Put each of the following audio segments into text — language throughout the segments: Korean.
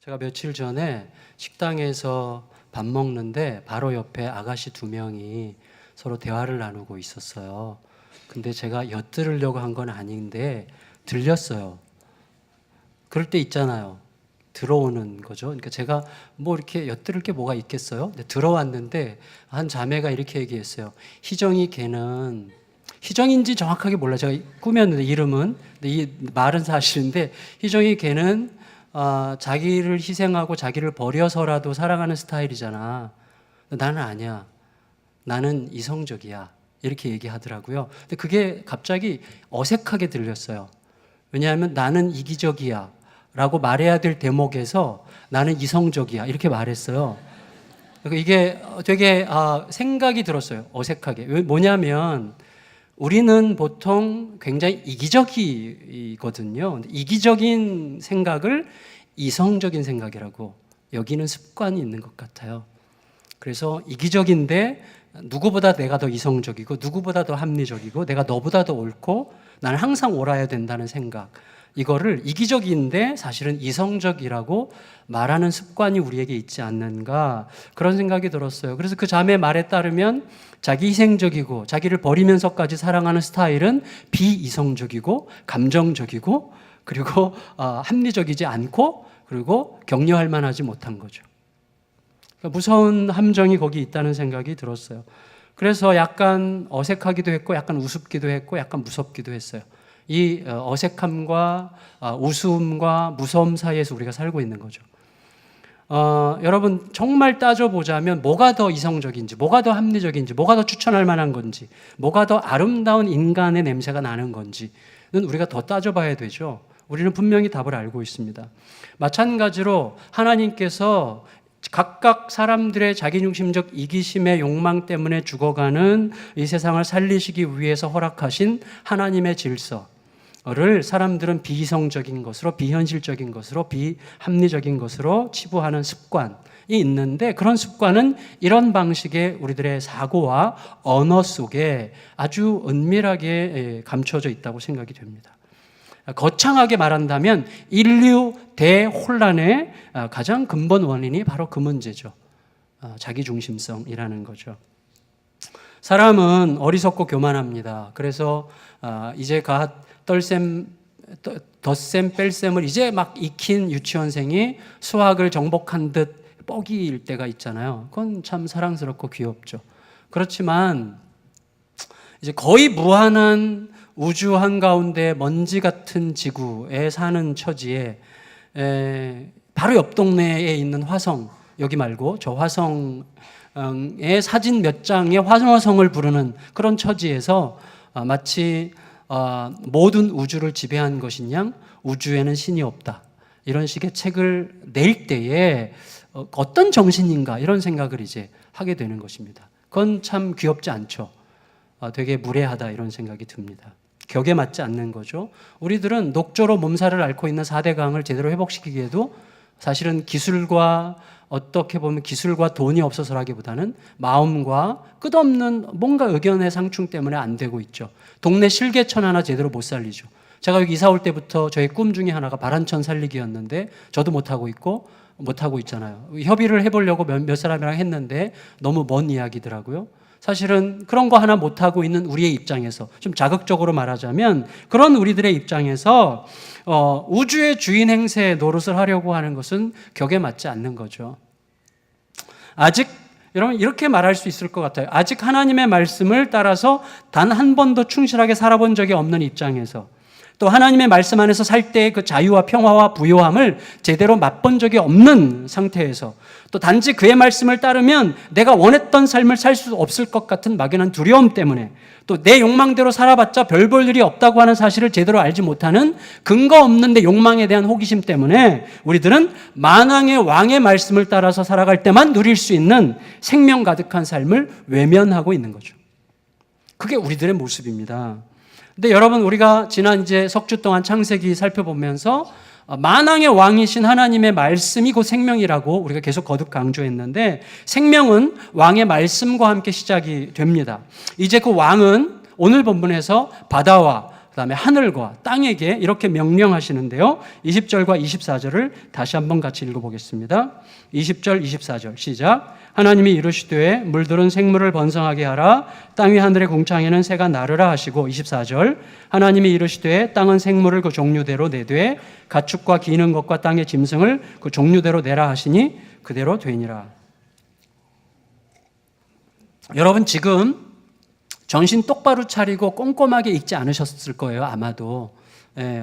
제가 며칠 전에 식당에서 밥 먹는데 바로 옆에 아가씨 두 명이 서로 대화를 나누고 있었어요. 근데 제가 엿들으려고 한 건 아닌데 들렸어요. 그럴 때 있잖아요. 들어오는 거죠. 그러니까 제가 뭐 이렇게 엿들을 게 뭐가 있겠어요? 근데 들어왔는데 한 자매가 이렇게 얘기했어요. 희정이 걔는 희정인지 정확하게 몰라요. 제가 꾸몄는데 이름은. 근데 이 말은 사실인데 희정이 걔는 자기를 희생하고 자기를 버려서라도 사랑하는 스타일이잖아. 나는 아니야. 나는 이성적이야. 이렇게 얘기하더라고요. 근데 그게 갑자기 어색하게 들렸어요. 왜냐하면 나는 이기적이야 라고 말해야 될 대목에서 나는 이성적이야 이렇게 말했어요. 이게 되게 생각이 들었어요. 어색하게. 뭐냐면 우리는 보통 굉장히 이기적이거든요. 이기적인 생각을 이성적인 생각이라고 여기는 습관이 있는 것 같아요. 그래서 이기적인데 누구보다 내가 더 이성적이고 누구보다 더 합리적이고 내가 너보다 더 옳고 나는 항상 옳아야 된다는 생각, 이거를 이기적인데 사실은 이성적이라고 말하는 습관이 우리에게 있지 않는가, 그런 생각이 들었어요. 그래서 그 자매 말에 따르면 자기 희생적이고 자기를 버리면서까지 사랑하는 스타일은 비이성적이고 감정적이고 그리고 합리적이지 않고 그리고 격려할 만하지 못한 거죠. 그러니까 무서운 함정이 거기 있다는 생각이 들었어요. 그래서 약간 어색하기도 했고 약간 우습기도 했고 약간 무섭기도 했어요. 이 어색함과 우스움과 무서움 사이에서 우리가 살고 있는 거죠. 여러분 정말 따져보자면 뭐가 더 이성적인지, 뭐가 더 합리적인지, 뭐가 더 추천할 만한 건지, 뭐가 더 아름다운 인간의 냄새가 나는 건지는 우리가 더 따져봐야 되죠. 우리는 분명히 답을 알고 있습니다. 마찬가지로 하나님께서 각각 사람들의 자기중심적 이기심의 욕망 때문에 죽어가는 이 세상을 살리시기 위해서 허락하신 하나님의 질서를 사람들은 비이성적인 것으로, 비현실적인 것으로, 비합리적인 것으로 치부하는 습관이 있는데, 그런 습관은 이런 방식의 우리들의 사고와 언어 속에 아주 은밀하게 감춰져 있다고 생각이 됩니다. 거창하게 말한다면 인류 대혼란의 가장 근본 원인이 바로 그 문제죠. 자기중심성이라는 거죠. 사람은 어리석고 교만합니다. 그래서 이제 덧셈 뺄셈을 이제 막 익힌 유치원생이 수학을 정복한 듯 뻐기일 때가 있잖아요. 그건 참 사랑스럽고 귀엽죠. 그렇지만 이제 거의 무한한 우주 한가운데 먼지 같은 지구에 사는 처지에 바로 옆 동네에 있는 화성, 여기 말고 저 화성의 사진 몇 장의 환호성을 부르는 그런 처지에서 마치 모든 우주를 지배한 것인 양 우주에는 신이 없다, 이런 식의 책을 낼 때에 어떤 정신인가 이런 생각을 이제 하게 되는 것입니다. 그건 참 귀엽지 않죠. 되게 무례하다 이런 생각이 듭니다. 격에 맞지 않는 거죠. 우리들은 녹조로 몸살을 앓고 있는 4대 강을 제대로 회복시키기에도 사실은 기술과, 어떻게 보면 기술과 돈이 없어서라기보다는 마음과 끝없는 뭔가 의견의 상충 때문에 안 되고 있죠. 동네 실개천 하나 제대로 못 살리죠. 제가 여기 이사 올 때부터 저의 꿈 중에 하나가 바란천 살리기였는데 저도 못하고 있고 못하고 있잖아요. 협의를 해보려고 몇 사람이랑 했는데 너무 먼 이야기더라고요. 사실은 그런 거 하나 못하고 있는 우리의 입장에서, 좀 자극적으로 말하자면 그런 우리들의 입장에서 우주의 주인 행세에 노릇을 하려고 하는 것은 격에 맞지 않는 거죠. 아직 여러분 이렇게 말할 수 있을 것 같아요. 아직 하나님의 말씀을 따라서 단 한 번도 충실하게 살아본 적이 없는 입장에서, 또 하나님의 말씀 안에서 살 때의 그 자유와 평화와 부요함을 제대로 맛본 적이 없는 상태에서, 또 단지 그의 말씀을 따르면 내가 원했던 삶을 살 수 없을 것 같은 막연한 두려움 때문에, 또 내 욕망대로 살아봤자 별 볼 일이 없다고 하는 사실을 제대로 알지 못하는 근거 없는 내 욕망에 대한 호기심 때문에 우리들은 만왕의 왕의 말씀을 따라서 살아갈 때만 누릴 수 있는 생명 가득한 삶을 외면하고 있는 거죠. 그게 우리들의 모습입니다. 근데 여러분, 우리가 지난 이제 석주 동안 창세기 살펴보면서 만왕의 왕이신 하나님의 말씀이 곧 생명이라고 우리가 계속 거듭 강조했는데, 생명은 왕의 말씀과 함께 시작이 됩니다. 이제 그 왕은 오늘 본문에서 바다와 그다음에 하늘과 땅에게 이렇게 명령하시는데요. 20절과 24절을 다시 한번 같이 읽어보겠습니다. 20절, 24절 시작. 하나님이 이르시되 물들은 생물을 번성하게 하라. 땅 위 하늘의 궁창에는 새가 나르라 하시고 24절. 하나님이 이르시되 땅은 생물을 그 종류대로 내되 가축과 기는 것과 땅의 짐승을 그 종류대로 내라 하시니 그대로 되니라. 여러분 지금 정신 똑바로 차리고 꼼꼼하게 읽지 않으셨을 거예요. 아마도.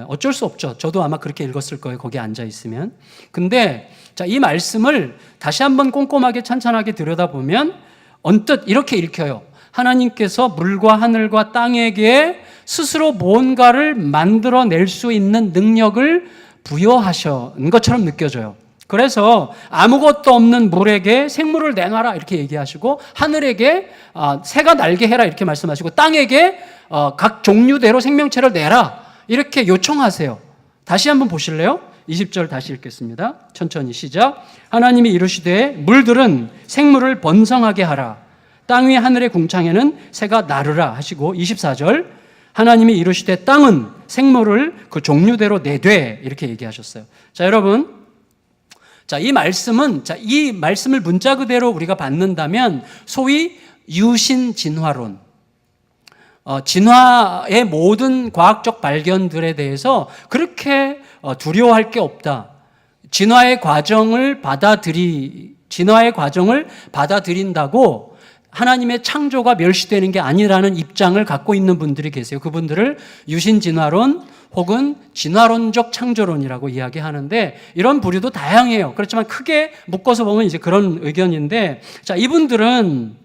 어쩔 수 없죠. 저도 아마 그렇게 읽었을 거예요. 거기에 앉아 있으면. 근데 자, 이 말씀을 다시 한번 꼼꼼하게 찬찬하게 들여다보면 언뜻 이렇게 읽혀요. 하나님께서 물과 하늘과 땅에게 스스로 뭔가를 만들어낼 수 있는 능력을 부여하신 것처럼 느껴져요. 그래서 아무것도 없는 물에게 생물을 내놔라 이렇게 얘기하시고, 하늘에게 새가 날게 해라 이렇게 말씀하시고, 땅에게 각 종류대로 생명체를 내라 이렇게 요청하세요. 다시 한번 보실래요? 20절 다시 읽겠습니다. 천천히 시작. 하나님이 이르시되 물들은 생물을 번성하게 하라. 땅 위 하늘의 궁창에는 새가 나르라 하시고, 24절 하나님이 이르시되 땅은 생물을 그 종류대로 내되 이렇게 얘기하셨어요. 자, 여러분, 자, 이 말씀을 문자 그대로 우리가 받는다면 소위 유신 진화론, 진화의 모든 과학적 발견들에 대해서 그렇게 두려워할 게 없다. 진화의 과정을 받아들인다고 하나님의 창조가 멸시되는 게 아니라는 입장을 갖고 있는 분들이 계세요. 그분들을 유신 진화론 혹은 진화론적 창조론이라고 이야기하는데, 이런 부류도 다양해요. 그렇지만 크게 묶어서 보면 이제 그런 의견인데, 자, 이분들은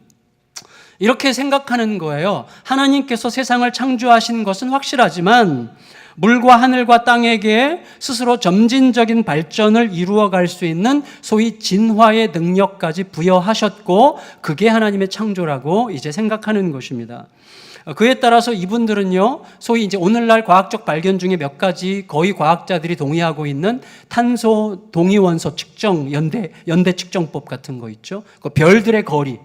이렇게 생각하는 거예요. 하나님께서 세상을 창조하신 것은 확실하지만 물과 하늘과 땅에게 스스로 점진적인 발전을 이루어갈 수 있는 소위 진화의 능력까지 부여하셨고, 그게 하나님의 창조라고 이제 생각하는 것입니다. 그에 따라서 이분들은요, 소위 이제 오늘날 과학적 발견 중에 몇 가지 거의 과학자들이 동의하고 있는 탄소 동위원소 측정, 연대 측정법 같은 거 있죠. 그 별들의 거리.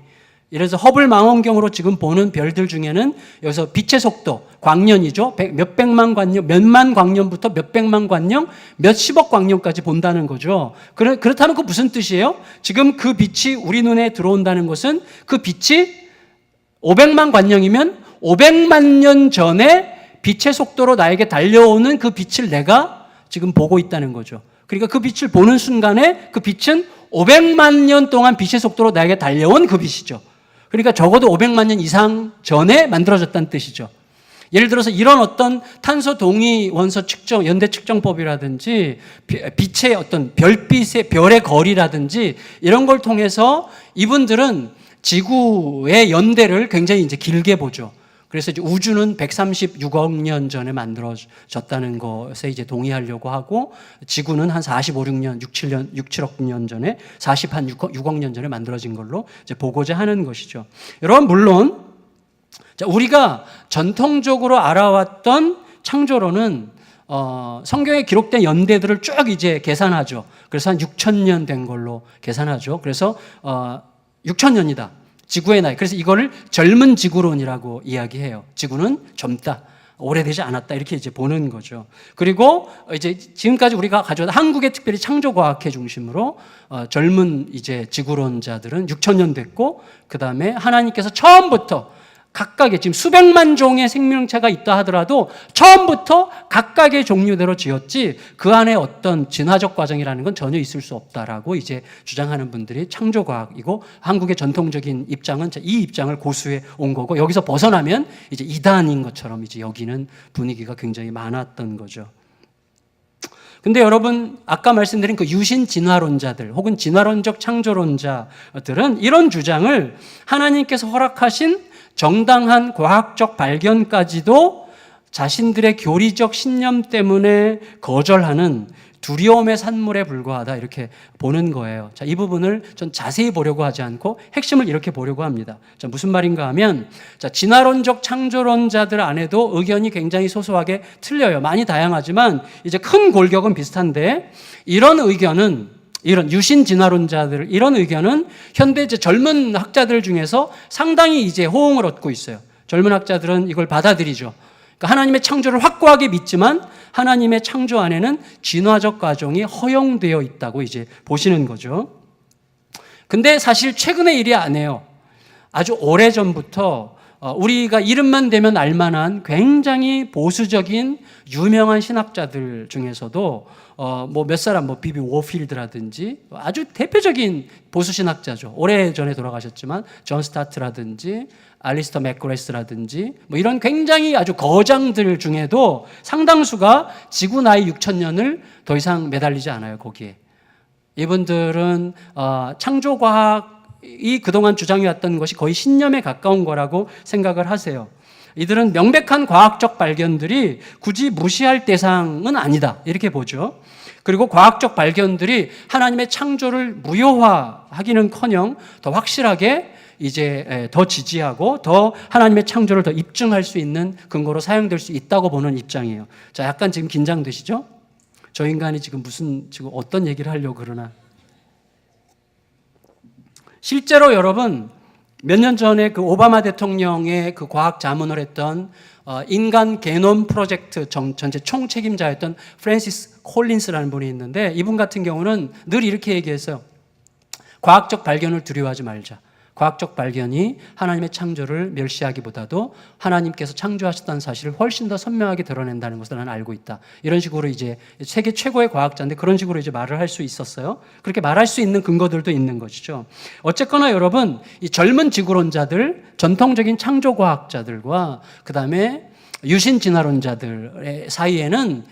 이래서 허블 망원경으로 지금 보는 별들 중에는 여기서 빛의 속도, 광년이죠. 몇백만 광년, 몇만 광년부터 몇백만 광년, 몇십억 광년까지 본다는 거죠. 그렇다면 그 무슨 뜻이에요? 지금 그 빛이 우리 눈에 들어온다는 것은 그 빛이 500만 광년이면 500만 년 전에 빛의 속도로 나에게 달려오는 그 빛을 내가 지금 보고 있다는 거죠. 그러니까 그 빛을 보는 순간에 그 빛은 500만 년 동안 빛의 속도로 나에게 달려온 그 빛이죠. 그러니까 적어도 500만 년 이상 전에 만들어졌다는 뜻이죠. 예를 들어서 이런 어떤 탄소 동위 원소 측정, 연대 측정법이라든지 빛의 어떤 별의 거리라든지 이런 걸 통해서 이분들은 지구의 연대를 굉장히 이제 길게 보죠. 그래서 이제 우주는 136억 년 전에 만들어졌다는 것에 이제 동의하려고 하고, 지구는 한 45, 6년, 7억 년 전에, 6억 년 전에 만들어진 걸로 이제 보고자 하는 것이죠. 여러분, 물론 우리가 전통적으로 알아왔던 창조론은 성경에 기록된 연대들을 쭉 이제 계산하죠. 그래서 한 6,000년 된 걸로 계산하죠. 그래서 6,000년이다. 지구의 나이. 그래서 이거를 젊은 지구론이라고 이야기해요. 지구는 젊다, 오래되지 않았다, 이렇게 이제 보는 거죠. 그리고 이제 지금까지 우리가 가져온 한국의 특별히 창조과학회 중심으로 젊은 이제 지구론자들은 6,000년 됐고, 그 다음에 하나님께서 처음부터 각각의, 지금 수백만 종의 생명체가 있다 하더라도 처음부터 각각의 종류대로 지었지 그 안에 어떤 진화적 과정이라는 건 전혀 있을 수 없다라고 이제 주장하는 분들이 창조과학이고, 한국의 전통적인 입장은 이 입장을 고수해 온 거고, 여기서 벗어나면 이제 이단인 것처럼 이제 여기는 분위기가 굉장히 많았던 거죠. 근데 여러분, 아까 말씀드린 그 유신 진화론자들 혹은 진화론적 창조론자들은 이런 주장을 하나님께서 허락하신 정당한 과학적 발견까지도 자신들의 교리적 신념 때문에 거절하는 두려움의 산물에 불과하다, 이렇게 보는 거예요. 자, 이 부분을 좀 자세히 보려고 하지 않고 핵심을 이렇게 보려고 합니다. 자, 무슨 말인가 하면, 자, 진화론적 창조론자들 안에도 의견이 굉장히 소소하게 틀려요. 많이 다양하지만 이제 큰 골격은 비슷한데, 이런 유신 진화론자들, 이런 의견은 현대 이제 젊은 학자들 중에서 상당히 이제 호응을 얻고 있어요. 젊은 학자들은 이걸 받아들이죠. 그러니까 하나님의 창조를 확고하게 믿지만 하나님의 창조 안에는 진화적 과정이 허용되어 있다고 이제 보시는 거죠. 근데 사실 최근의 일이 아니에요. 아주 오래전부터 우리가 이름만 대면 알만한 굉장히 보수적인 유명한 신학자들 중에서도 뭐 몇 사람, 뭐 비비 워필드라든지 아주 대표적인 보수 신학자죠. 오래전에 돌아가셨지만 존 스타트라든지 알리스터 맥그레스라든지 뭐 이런 굉장히 아주 거장들 중에도 상당수가 지구 나이 6,000년을 더 이상 매달리지 않아요, 거기에. 이분들은 창조과학이 그동안 주장해왔던 것이 거의 신념에 가까운 거라고 생각을 하세요. 이들은 명백한 과학적 발견들이 굳이 무시할 대상은 아니다, 이렇게 보죠. 그리고 과학적 발견들이 하나님의 창조를 무효화하기는커녕 더 확실하게 이제 더 지지하고 더 하나님의 창조를 더 입증할 수 있는 근거로 사용될 수 있다고 보는 입장이에요. 자, 약간 지금 긴장되시죠? 저 인간이 지금 지금 어떤 얘기를 하려고 그러나. 실제로 여러분, 몇 년 전에 그 오바마 대통령의 그 과학 자문을 했던 인간 게놈 프로젝트 전체 총책임자였던 프랜시스 콜린스라는 분이 있는데, 이분 같은 경우는 늘 이렇게 얘기했어요. 과학적 발견을 두려워하지 말자. 과학적 발견이 하나님의 창조를 멸시하기보다도 하나님께서 창조하셨다는 사실을 훨씬 더 선명하게 드러낸다는 것을 나는 알고 있다. 이런 식으로 이제 세계 최고의 과학자인데 그런 식으로 이제 말을 할 수 있었어요. 그렇게 말할 수 있는 근거들도 있는 것이죠. 어쨌거나 여러분, 이 젊은 지구론자들, 전통적인 창조과학자들과 그 다음에 유신 진화론자들의 사이에는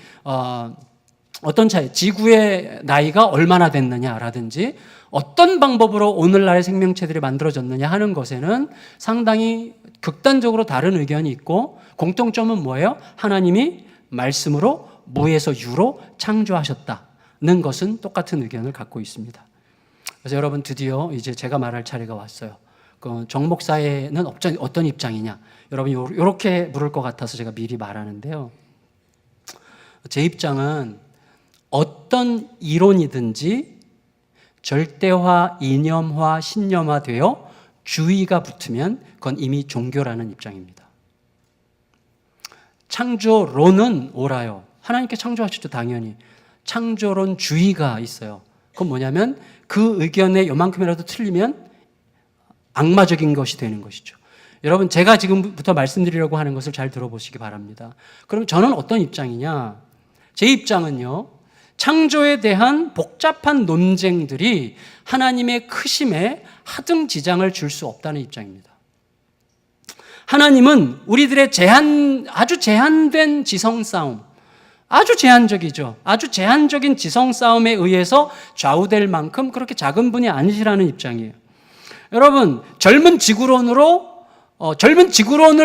어떤 차이, 지구의 나이가 얼마나 됐느냐라든지 어떤 방법으로 오늘날의 생명체들이 만들어졌느냐 하는 것에는 상당히 극단적으로 다른 의견이 있고, 공통점은 뭐예요? 하나님이 말씀으로 무에서 유로 창조하셨다는 것은 똑같은 의견을 갖고 있습니다. 그래서 여러분, 드디어 이제 제가 말할 차례가 왔어요. 그 정 목사에는 어떤 입장이냐? 여러분, 이렇게 물을 것 같아서 제가 미리 말하는데요. 제 입장은 어떤 이론이든지 절대화, 이념화, 신념화되어 주의가 붙으면 그건 이미 종교라는 입장입니다. 창조론은 옳아요. 하나님께 창조하셨죠, 당연히. 창조론 주의가 있어요. 그건 뭐냐면 그 의견에 요만큼이라도 틀리면 악마적인 것이 되는 것이죠. 여러분, 제가 지금부터 말씀드리려고 하는 것을 잘 들어보시기 바랍니다. 그럼 저는 어떤 입장이냐? 제 입장은요, 창조에 대한 복잡한 논쟁들이 하나님의 크심에 하등 지장을 줄 수 없다는 입장입니다. 하나님은 우리들의 아주 제한된 지성 싸움, 아주 제한적이죠. 아주 제한적인 지성 싸움에 의해서 좌우될 만큼 그렇게 작은 분이 아니시라는 입장이에요. 여러분, 젊은 지구론을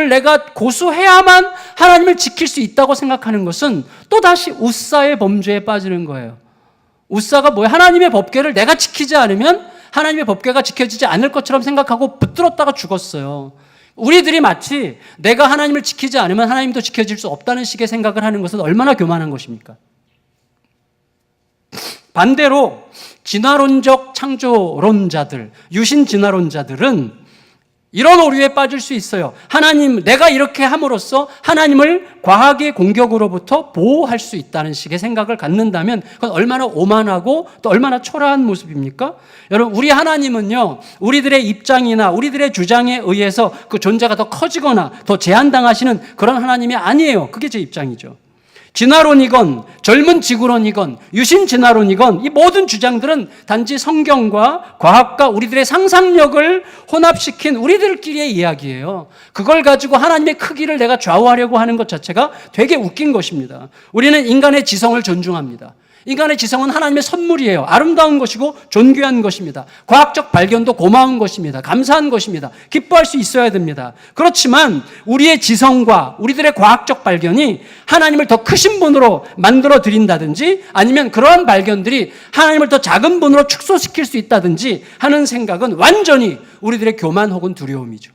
내가 고수해야만 하나님을 지킬 수 있다고 생각하는 것은 또다시 우사의 범죄에 빠지는 거예요. 우사가 뭐예요? 하나님의 법궤를 내가 지키지 않으면 하나님의 법궤가 지켜지지 않을 것처럼 생각하고 붙들었다가 죽었어요. 우리들이 마치 내가 하나님을 지키지 않으면 하나님도 지켜질 수 없다는 식의 생각을 하는 것은 얼마나 교만한 것입니까? 반대로 진화론적 창조론자들, 유신 진화론자들은 이런 오류에 빠질 수 있어요. 하나님, 내가 이렇게 함으로써 하나님을 과학의 공격으로부터 보호할 수 있다는 식의 생각을 갖는다면 그건 얼마나 오만하고 또 얼마나 초라한 모습입니까? 여러분, 우리 하나님은요, 우리들의 입장이나 우리들의 주장에 의해서 그 존재가 더 커지거나 더 제한당하시는 그런 하나님이 아니에요. 그게 제 입장이죠. 진화론이건 젊은 지구론이건 유신 진화론이건 이 모든 주장들은 단지 성경과 과학과 우리들의 상상력을 혼합시킨 우리들끼리의 이야기예요. 그걸 가지고 하나님의 크기를 내가 좌우하려고 하는 것 자체가 되게 웃긴 것입니다. 우리는 인간의 지성을 존중합니다. 인간의 지성은 하나님의 선물이에요. 아름다운 것이고 존귀한 것입니다. 과학적 발견도 고마운 것입니다. 감사한 것입니다. 기뻐할 수 있어야 됩니다. 그렇지만 우리의 지성과 우리들의 과학적 발견이 하나님을 더 크신 분으로 만들어 드린다든지 아니면 그러한 발견들이 하나님을 더 작은 분으로 축소시킬 수 있다든지 하는 생각은 완전히 우리들의 교만 혹은 두려움이죠.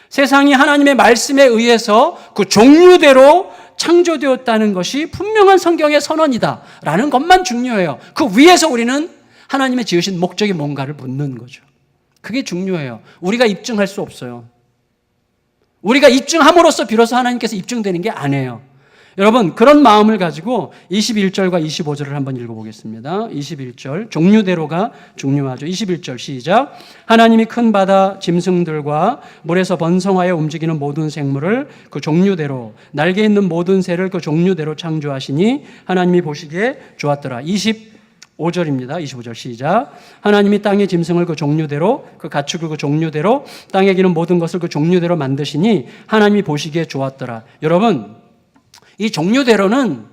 세상이 하나님의 말씀에 의해서 그 종류대로 창조되었다는 것이 분명한 성경의 선언이다라는 것만 중요해요. 그 위에서 우리는 하나님의 지으신 목적이 뭔가를 묻는 거죠. 그게 중요해요. 우리가 입증할 수 없어요. 우리가 입증함으로써 비로소 하나님께서 입증되는 게 아니에요. 여러분, 그런 마음을 가지고 21절과 25절을 한번 읽어보겠습니다. 21절, 종류대로가 중요하죠. 21절 시작. 하나님이 큰 바다 짐승들과 물에서 번성하여 움직이는 모든 생물을 그 종류대로, 날개 있는 모든 새를 그 종류대로 창조하시니 하나님이 보시기에 좋았더라. 25절입니다. 25절 시작. 하나님이 땅의 짐승을 그 종류대로, 그 가축을 그 종류대로, 땅에 기는 모든 것을 그 종류대로 만드시니 하나님이 보시기에 좋았더라. 여러분, 이 종류대로는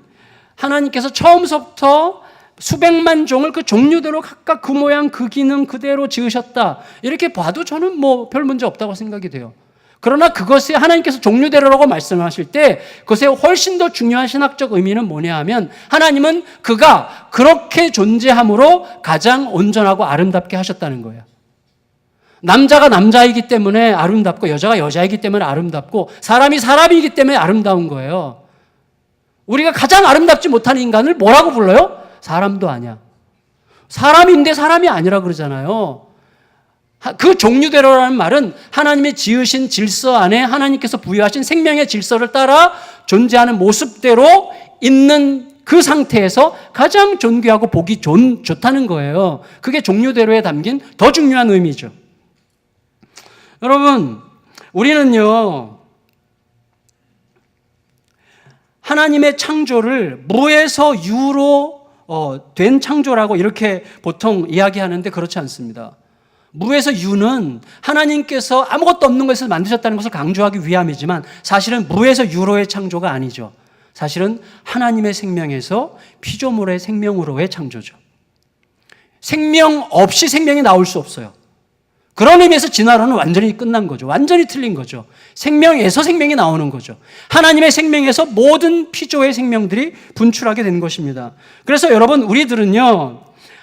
하나님께서 처음부터 수백만 종을 그 종류대로 각각 그 모양 그 기능 그대로 지으셨다. 이렇게 봐도 저는 뭐 별 문제 없다고 생각이 돼요. 그러나 그것이 하나님께서 종류대로라고 말씀하실 때 그것에 훨씬 더 중요한 신학적 의미는 뭐냐 하면 하나님은 그가 그렇게 존재함으로 가장 온전하고 아름답게 하셨다는 거예요. 남자가 남자이기 때문에 아름답고 여자가 여자이기 때문에 아름답고 사람이 사람이기 때문에 아름다운 거예요. 우리가 가장 아름답지 못한 인간을 뭐라고 불러요? 사람도 아니야. 사람인데 사람이 아니라 그러잖아요. 그 종류대로라는 말은 하나님의 지으신 질서 안에 하나님께서 부여하신 생명의 질서를 따라 존재하는 모습대로 있는 그 상태에서 가장 존귀하고 보기 좋다는 거예요. 그게 종류대로에 담긴 더 중요한 의미죠. 여러분, 우리는요, 하나님의 창조를 무에서 유로 된 창조라고 이렇게 보통 이야기하는데 그렇지 않습니다. 무에서 유는 하나님께서 아무것도 없는 것을 만드셨다는 것을 강조하기 위함이지만 사실은 무에서 유로의 창조가 아니죠. 사실은 하나님의 생명에서 피조물의 생명으로의 창조죠. 생명 없이 생명이 나올 수 없어요. 그런 의미에서 진화론은 완전히 끝난 거죠. 완전히 틀린 거죠. 생명에서 생명이 나오는 거죠. 하나님의 생명에서 모든 피조의 생명들이 분출하게 된 것입니다. 그래서 여러분, 우리들은요,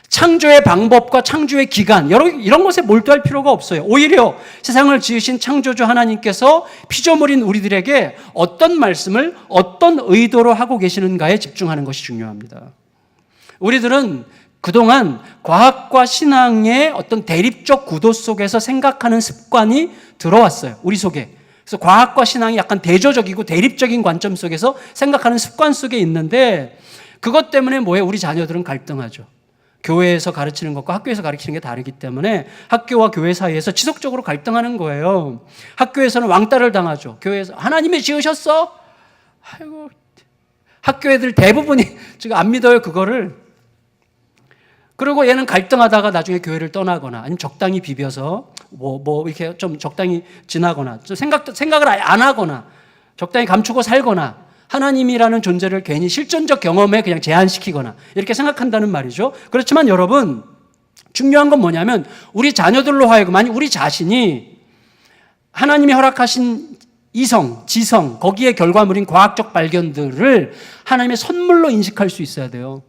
창조의 방법과 창조의 기간, 이런 것에 몰두할 필요가 없어요. 오히려 세상을 지으신 창조주 하나님께서 피조물인 우리들에게 어떤 말씀을 어떤 의도로 하고 계시는가에 집중하는 것이 중요합니다. 우리들은 그동안 과학과 신앙의 어떤 대립적 구도 속에서 생각하는 습관이 들어왔어요. 우리 속에. 그래서 과학과 신앙이 약간 대조적이고 대립적인 관점 속에서 생각하는 습관 속에 있는데 그것 때문에 뭐예요? 우리 자녀들은 갈등하죠. 교회에서 가르치는 것과 학교에서 가르치는 게 다르기 때문에 학교와 교회 사이에서 지속적으로 갈등하는 거예요. 학교에서는 왕따를 당하죠. 교회에서 하나님이 지으셨어? 아이고, 학교 애들 대부분이 지금 안 믿어요, 그거를. 그리고 얘는 갈등하다가 나중에 교회를 떠나거나 아니면 적당히 비벼서 이렇게 좀 적당히 지나거나 좀 생각을 안 하거나 적당히 감추고 살거나 하나님이라는 존재를 괜히 실존적 경험에 그냥 제한시키거나 이렇게 생각한다는 말이죠. 그렇지만 여러분, 중요한 건 뭐냐면 우리 자녀들로 하여금 아니 우리 자신이 하나님이 허락하신 이성, 지성, 거기에 결과물인 과학적 발견들을 하나님의 선물로 인식할 수 있어야 돼요.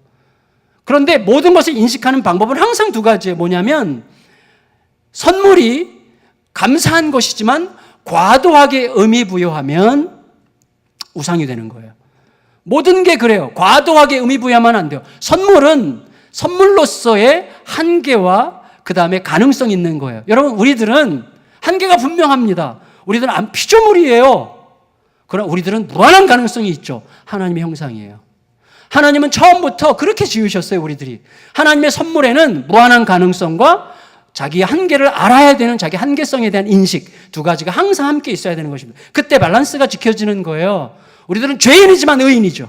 그런데 모든 것을 인식하는 방법은 항상 두 가지예요. 뭐냐면 선물이 감사한 것이지만 과도하게 의미 부여하면 우상이 되는 거예요. 모든 게 그래요. 과도하게 의미 부여하면 안 돼요. 선물은 선물로서의 한계와 그 다음에 가능성이 있는 거예요. 여러분, 우리들은 한계가 분명합니다. 우리들은 피조물이에요. 그러나 우리들은 무한한 가능성이 있죠. 하나님의 형상이에요. 하나님은 처음부터 그렇게 지으셨어요, 우리들이. 하나님의 선물에는 무한한 가능성과 자기 한계를 알아야 되는 자기 한계성에 대한 인식, 두 가지가 항상 함께 있어야 되는 것입니다. 그때 밸런스가 지켜지는 거예요. 우리들은 죄인이지만 의인이죠.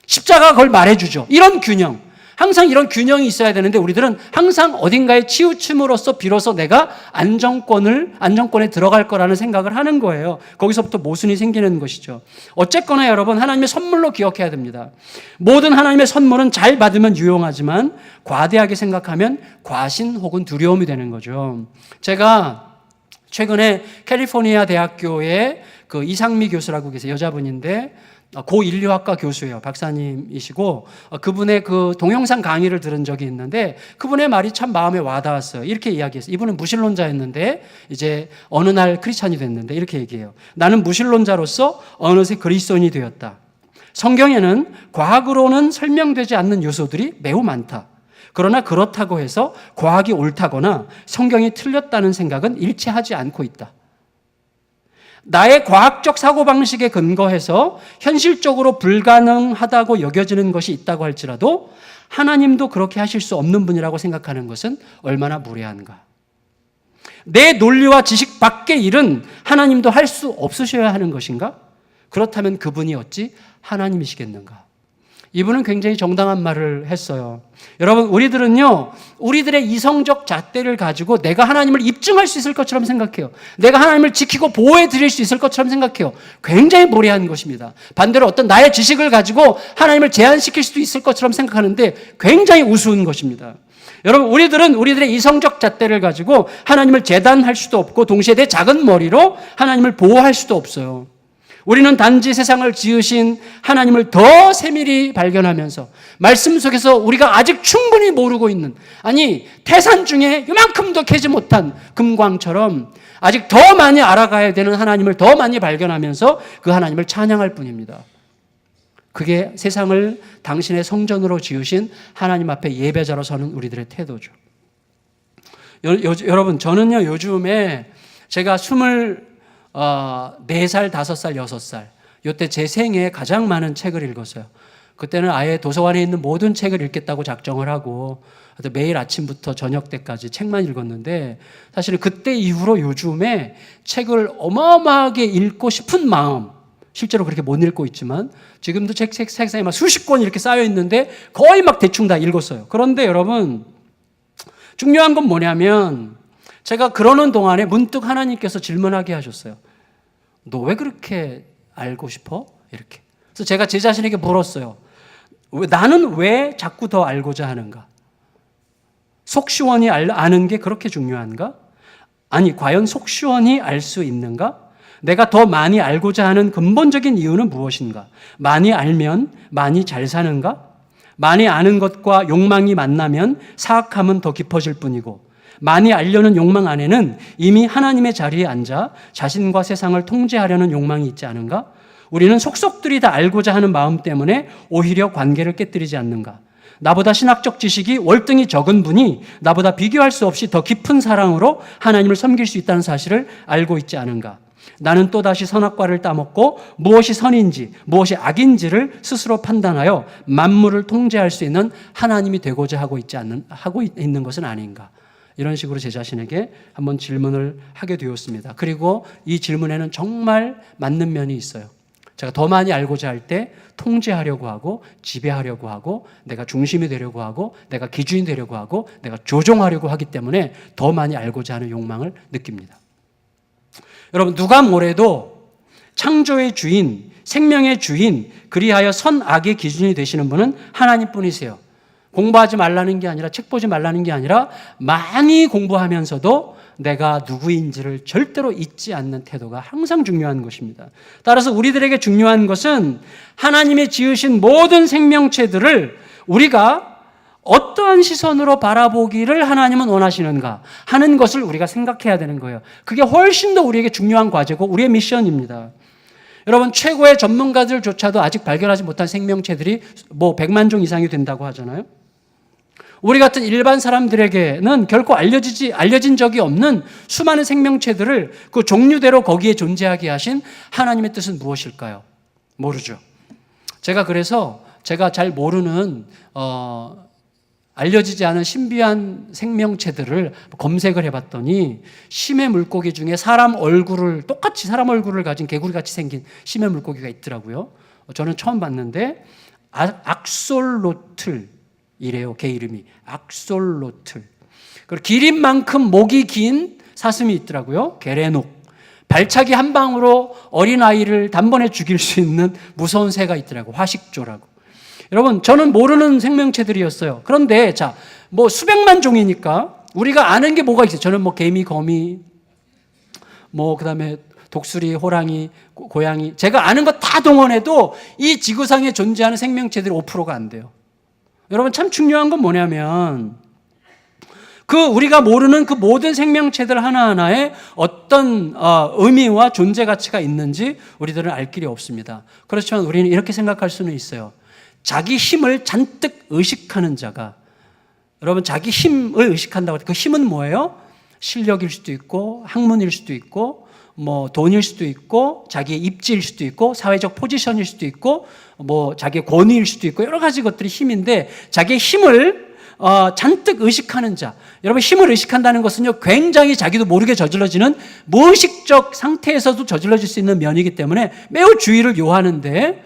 십자가가 그걸 말해주죠. 이런 균형. 항상 이런 균형이 있어야 되는데 우리들은 항상 어딘가에 치우침으로써 비로소 내가 안정권에 들어갈 거라는 생각을 하는 거예요. 거기서부터 모순이 생기는 것이죠. 어쨌거나 여러분, 하나님의 선물로 기억해야 됩니다. 모든 하나님의 선물은 잘 받으면 유용하지만 과대하게 생각하면 과신 혹은 두려움이 되는 거죠. 제가 최근에 캘리포니아 대학교에 그 이상미 교수라고 계세요. 여자분인데 고인류학과 교수예요. 박사님이시고 그분의 그 동영상 강의를 들은 적이 있는데 그분의 말이 참 마음에 와닿았어요. 이렇게 이야기했어요. 이분은 무신론자였는데 이제 어느 날 크리스찬이 됐는데 이렇게 얘기해요. 나는 무신론자로서 어느새 그리스도인이 되었다. 성경에는 과학으로는 설명되지 않는 요소들이 매우 많다. 그러나 그렇다고 해서 과학이 옳다거나 성경이 틀렸다는 생각은 일치하지 않고 있다. 나의 과학적 사고방식에 근거해서 현실적으로 불가능하다고 여겨지는 것이 있다고 할지라도 하나님도 그렇게 하실 수 없는 분이라고 생각하는 것은 얼마나 무례한가. 내 논리와 지식 밖의 일은 하나님도 할 수 없으셔야 하는 것인가? 그렇다면 그분이 어찌 하나님이시겠는가? 이분은 굉장히 정당한 말을 했어요. 여러분, 우리들은요, 우리들의 이성적 잣대를 가지고 내가 하나님을 입증할 수 있을 것처럼 생각해요. 내가 하나님을 지키고 보호해 드릴 수 있을 것처럼 생각해요. 굉장히 무례한 것입니다. 반대로 어떤 나의 지식을 가지고 하나님을 제한시킬 수도 있을 것처럼 생각하는데 굉장히 우스운 것입니다. 여러분, 우리들은 우리들의 이성적 잣대를 가지고 하나님을 재단할 수도 없고 동시에 내 작은 머리로 하나님을 보호할 수도 없어요. 우리는 단지 세상을 지으신 하나님을 더 세밀히 발견하면서 말씀 속에서 우리가 아직 충분히 모르고 있는, 아니 태산 중에 이만큼도 캐지 못한 금광처럼 아직 더 많이 알아가야 되는 하나님을 더 많이 발견하면서 그 하나님을 찬양할 뿐입니다. 그게 세상을 당신의 성전으로 지으신 하나님 앞에 예배자로 서는 우리들의 태도죠. 여러분, 저는요 요즘에 제가 4살, 5살, 6살 이때 제 생애에 가장 많은 책을 읽었어요. 그때는 아예 도서관에 있는 모든 책을 읽겠다고 작정을 하고 매일 아침부터 저녁 때까지 책만 읽었는데, 사실은 그때 이후로 요즘에 책을 어마어마하게 읽고 싶은 마음, 실제로 그렇게 못 읽고 있지만 지금도 책상에 막 수십 권 이렇게 쌓여 있는데 거의 막 대충 다 읽었어요. 그런데 여러분, 중요한 건 뭐냐면 제가 그러는 동안에 문득 하나님께서 질문하게 하셨어요. 너 왜 그렇게 알고 싶어? 이렇게. 그래서 제가 제 자신에게 물었어요. 나는 왜 자꾸 더 알고자 하는가? 속 시원히 아는 게 그렇게 중요한가? 아니, 과연 속 시원히 알 수 있는가? 내가 더 많이 알고자 하는 근본적인 이유는 무엇인가? 많이 알면 많이 잘 사는가? 많이 아는 것과 욕망이 만나면 사악함은 더 깊어질 뿐이고, 많이 알려는 욕망 안에는 이미 하나님의 자리에 앉아 자신과 세상을 통제하려는 욕망이 있지 않은가? 우리는 속속들이 다 알고자 하는 마음 때문에 오히려 관계를 깨뜨리지 않는가? 나보다 신학적 지식이 월등히 적은 분이 나보다 비교할 수 없이 더 깊은 사랑으로 하나님을 섬길 수 있다는 사실을 알고 있지 않은가? 나는 또다시 선악과를 따먹고 무엇이 선인지 무엇이 악인지를 스스로 판단하여 만물을 통제할 수 있는 하나님이 되고자 하고 있는 것은 아닌가? 이런 식으로 제 자신에게 한번 질문을 하게 되었습니다. 그리고 이 질문에는 정말 맞는 면이 있어요. 제가 더 많이 알고자 할 때 통제하려고 하고 지배하려고 하고 내가 중심이 되려고 하고 내가 기준이 되려고 하고 내가 조종하려고 하기 때문에 더 많이 알고자 하는 욕망을 느낍니다. 여러분, 누가 뭐래도 창조의 주인, 생명의 주인, 그리하여 선악의 기준이 되시는 분은 하나님뿐이세요. 공부하지 말라는 게 아니라, 책 보지 말라는 게 아니라 많이 공부하면서도 내가 누구인지를 절대로 잊지 않는 태도가 항상 중요한 것입니다. 따라서 우리들에게 중요한 것은 하나님이 지으신 모든 생명체들을 우리가 어떠한 시선으로 바라보기를 하나님은 원하시는가 하는 것을 우리가 생각해야 되는 거예요. 그게 훨씬 더 우리에게 중요한 과제고 우리의 미션입니다. 여러분, 최고의 전문가들조차도 아직 발견하지 못한 생명체들이 100만 종 이상이 된다고 하잖아요. 우리 같은 일반 사람들에게는 결코 알려진 적이 없는 수많은 생명체들을 그 종류대로 거기에 존재하게 하신 하나님의 뜻은 무엇일까요? 모르죠. 그래서 제가 잘 모르는 알려지지 않은 신비한 생명체들을 검색을 해봤더니 심해 물고기 중에 똑같이 사람 얼굴을 가진 개구리같이 생긴 심해 물고기가 있더라고요. 저는 처음 봤는데 악솔로틀 이래요. 개 이름이 악솔로틀. 그리고 기린만큼 목이 긴 사슴이 있더라고요. 게레녹. 발차기 한 방으로 어린아이를 단번에 죽일 수 있는 무서운 새가 있더라고요. 화식조라고. 여러분, 저는 모르는 생명체들이었어요. 그런데 수백만 종이니까 우리가 아는 게 뭐가 있어요? 저는 개미, 거미, 그다음에 독수리, 호랑이, 고양이, 제가 아는 거 다 동원해도 이 지구상에 존재하는 생명체들이 5%가 안 돼요. 여러분, 참 중요한 건 뭐냐면 우리가 모르는 그 모든 생명체들 하나하나에 어떤 의미와 존재 가치가 있는지 우리들은 알 길이 없습니다. 그렇지만 우리는 이렇게 생각할 수는 있어요. 자기 힘을 잔뜩 의식하는 자가, 여러분, 자기 힘을 의식한다고 그 힘은 뭐예요? 실력일 수도 있고 학문일 수도 있고 뭐 돈일 수도 있고 자기의 입지일 수도 있고 사회적 포지션일 수도 있고 뭐 자기의 권위일 수도 있고 여러 가지 것들이 힘인데 자기의 힘을 잔뜩 의식하는 자. 여러분 힘을 의식한다는 것은요 굉장히 자기도 모르게 저질러지는 무의식적 상태에서도 저질러질 수 있는 면이기 때문에 매우 주의를 요하는데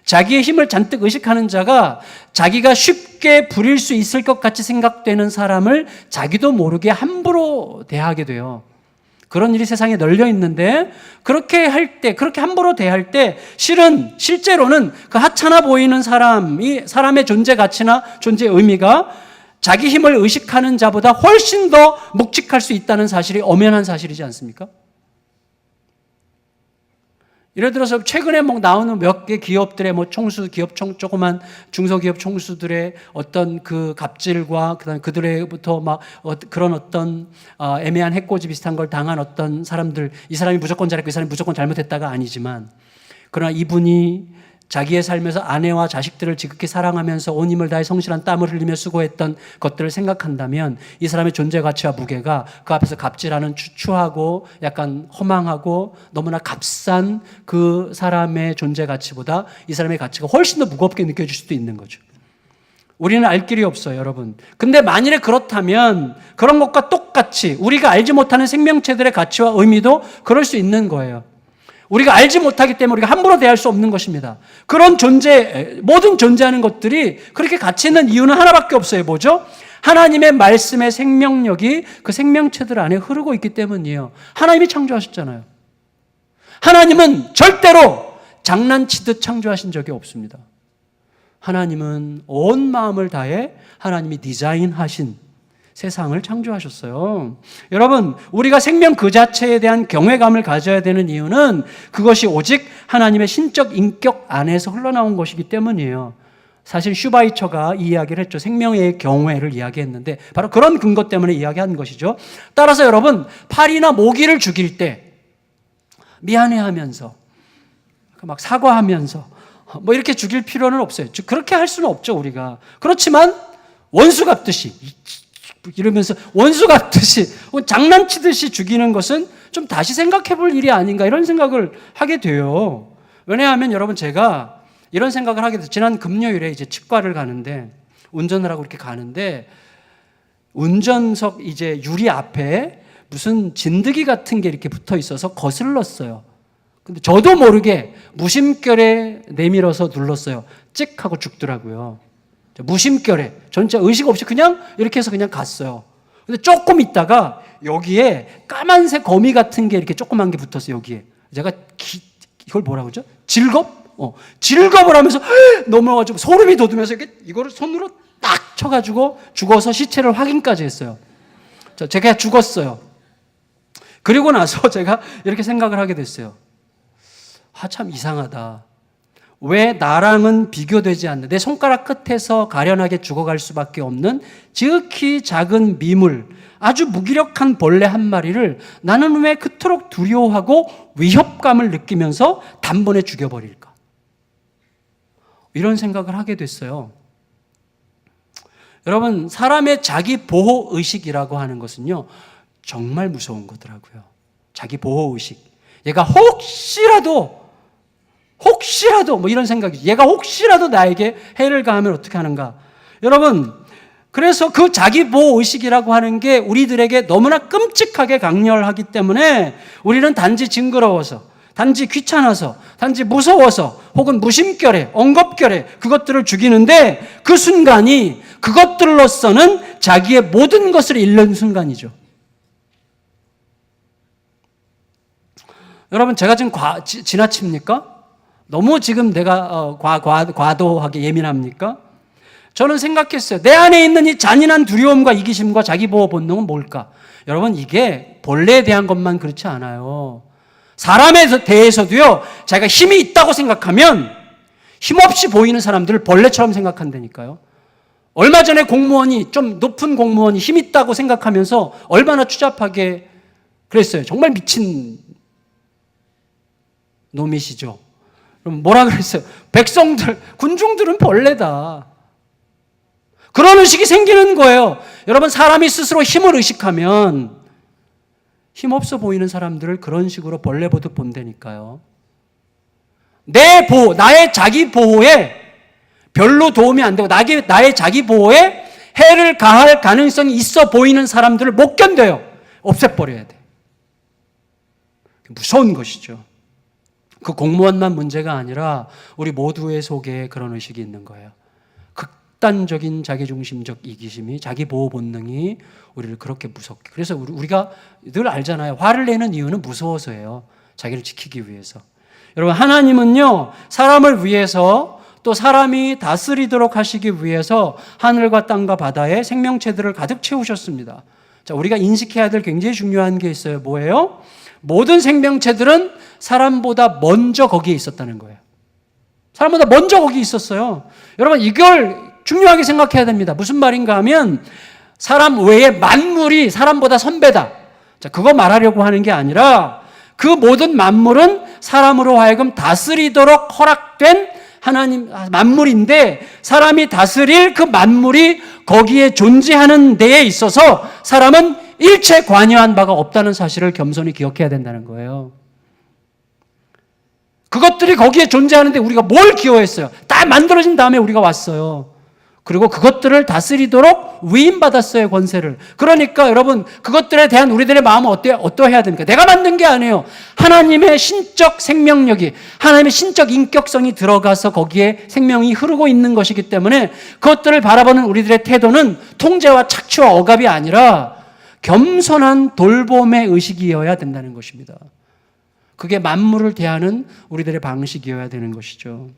자기의 힘을 잔뜩 의식하는 자가 자기가 쉽게 부릴 수 있을 것 같이 생각되는 사람을 자기도 모르게 함부로 대하게 돼요. 그런 일이 세상에 널려 있는데 그렇게 할 때, 그렇게 함부로 대할 때 실제로는 그 하찮아 보이는 사람이 사람의 존재 가치나 존재 의미가 자기 힘을 의식하는 자보다 훨씬 더 묵직할 수 있다는 사실이 엄연한 사실이지 않습니까? 예를 들어서 최근에 뭐 나오는 몇 개 기업들의 뭐 총수, 조그만 중소기업 총수들의 어떤 그 갑질과 그다음에 그들의부터 막 그런 어떤 애매한 해코지 비슷한 걸 당한 어떤 사람들, 이 사람이 무조건 잘했고 이 사람이 무조건 잘못했다가 아니지만 그러나 이분이 자기의 삶에서 아내와 자식들을 지극히 사랑하면서 온 힘을 다해 성실한 땀을 흘리며 수고했던 것들을 생각한다면 이 사람의 존재 가치와 무게가 그 앞에서 갑질하는 추하고 약간 허망하고 너무나 값싼 그 사람의 존재 가치보다 이 사람의 가치가 훨씬 더 무겁게 느껴질 수도 있는 거죠. 우리는 알 길이 없어요, 여러분. 근데 만일에 그렇다면 그런 것과 똑같이 우리가 알지 못하는 생명체들의 가치와 의미도 그럴 수 있는 거예요. 우리가 알지 못하기 때문에 우리가 함부로 대할 수 없는 것입니다. 그런 모든 존재하는 것들이 그렇게 가치 있는 이유는 하나밖에 없어요. 뭐죠? 하나님의 말씀의 생명력이 그 생명체들 안에 흐르고 있기 때문이에요. 하나님이 창조하셨잖아요. 하나님은 절대로 장난치듯 창조하신 적이 없습니다. 하나님은 온 마음을 다해 하나님이 디자인하신 세상을 창조하셨어요. 여러분, 우리가 생명 그 자체에 대한 경외감을 가져야 되는 이유는 그것이 오직 하나님의 신적 인격 안에서 흘러나온 것이기 때문이에요. 사실 슈바이처가 이 이야기를 했죠. 생명의 경외를 이야기했는데 바로 그런 근거 때문에 이야기한 것이죠. 따라서 여러분, 파리나 모기를 죽일 때 미안해하면서 막 사과하면서 뭐 이렇게 죽일 필요는 없어요. 그렇게 할 수는 없죠, 우리가. 그렇지만 원수 같듯이 이러면서 원수 같듯이 장난치듯이 죽이는 것은 좀 다시 생각해 볼 일이 아닌가 이런 생각을 하게 돼요. 왜냐하면 여러분 제가 이런 생각을 하게 돼요. 지난 금요일에 이제 치과를 가는데 운전을 하고 이렇게 가는데 운전석 이제 유리 앞에 무슨 진드기 같은 게 이렇게 붙어 있어서 거슬렀어요. 근데 저도 모르게 무심결에 내밀어서 눌렀어요. 찍 하고 죽더라고요. 무심결에 전체 의식 없이 그냥 이렇게 해서 그냥 갔어요. 근데 조금 있다가 여기에 까만색 거미 같은 게 이렇게 조그만 게 붙었어요. 여기에 제가 이걸 뭐라고 그러죠? 질겁을 하면서 넘어가지고 소름이 돋으면서 이거를 손으로 딱 쳐가지고 죽어서 시체를 확인까지 했어요. 제가 죽었어요. 그리고 나서 제가 이렇게 생각을 하게 됐어요. 참 이상하다. 왜 나랑은 비교되지 않는 내 손가락 끝에서 가련하게 죽어갈 수밖에 없는 지극히 작은 미물, 아주 무기력한 벌레 한 마리를 나는 왜 그토록 두려워하고 위협감을 느끼면서 단번에 죽여버릴까? 이런 생각을 하게 됐어요. 여러분, 사람의 자기 보호 의식이라고 하는 것은요 정말 무서운 거더라고요. 자기 보호 의식. 얘가 혹시라도 뭐 이런 생각이죠. 얘가 혹시라도 나에게 해를 가하면 어떻게 하는가. 여러분, 그래서 그 자기 보호 의식이라고 하는 게 우리들에게 너무나 끔찍하게 강렬하기 때문에 우리는 단지 징그러워서, 단지 귀찮아서, 단지 무서워서, 혹은 무심결에, 엉겁결에 그것들을 죽이는데 그 순간이 그것들로서는 자기의 모든 것을 잃는 순간이죠. 여러분, 제가 지금 지나칩니까? 너무 지금 내가 과도하게 예민합니까? 저는 생각했어요. 내 안에 있는 이 잔인한 두려움과 이기심과 자기보호 본능은 뭘까? 여러분, 이게 벌레에 대한 것만 그렇지 않아요. 사람에 대해서도요, 자기가 힘이 있다고 생각하면 힘없이 보이는 사람들을 벌레처럼 생각한다니까요. 얼마 전에 좀 높은 공무원이 힘 있다고 생각하면서 얼마나 추잡하게 그랬어요. 정말 미친 놈이시죠. 그럼 뭐라 그랬어요? 군중들은 벌레다. 그런 의식이 생기는 거예요. 여러분, 사람이 스스로 힘을 의식하면 힘없어 보이는 사람들을 그런 식으로 벌레 보듯 본다니까요. 내 보호, 나의 자기 보호에 별로 도움이 안 되고 나의 자기 보호에 해를 가할 가능성이 있어 보이는 사람들을 못 견뎌요. 없애버려야 돼. 무서운 것이죠. 그 공무원만 문제가 아니라 우리 모두의 속에 그런 의식이 있는 거예요. 극단적인 자기중심적 이기심이, 자기 보호 본능이 우리를 그렇게 무섭게. 그래서 우리가 늘 알잖아요. 화를 내는 이유는 무서워서예요. 자기를 지키기 위해서. 여러분, 하나님은요, 사람을 위해서 또 사람이 다스리도록 하시기 위해서 하늘과 땅과 바다에 생명체들을 가득 채우셨습니다. 자, 우리가 인식해야 될 굉장히 중요한 게 있어요. 뭐예요? 모든 생명체들은 사람보다 먼저 거기에 있었다는 거예요. 사람보다 먼저 거기 있었어요. 여러분, 이걸 중요하게 생각해야 됩니다. 무슨 말인가 하면 사람 외에 만물이 사람보다 선배다. 자, 그거 말하려고 하는 게 아니라 그 모든 만물은 사람으로 하여금 다스리도록 허락된 하나님 만물인데, 사람이 다스릴 그 만물이 거기에 존재하는 데에 있어서 사람은 일체 관여한 바가 없다는 사실을 겸손히 기억해야 된다는 거예요. 그것들이 거기에 존재하는데 우리가 뭘 기여했어요? 다 만들어진 다음에 우리가 왔어요. 그리고 그것들을 다스리도록 위임받았어요, 권세를. 그러니까 여러분, 그것들에 대한 우리들의 마음은 어떠해야 됩니까? 내가 만든 게 아니에요. 하나님의 신적 생명력이, 하나님의 신적 인격성이 들어가서 거기에 생명이 흐르고 있는 것이기 때문에 그것들을 바라보는 우리들의 태도는 통제와 착취와 억압이 아니라 겸손한 돌봄의 의식이어야 된다는 것입니다. 그게 만물을 대하는 우리들의 방식이어야 되는 것이죠.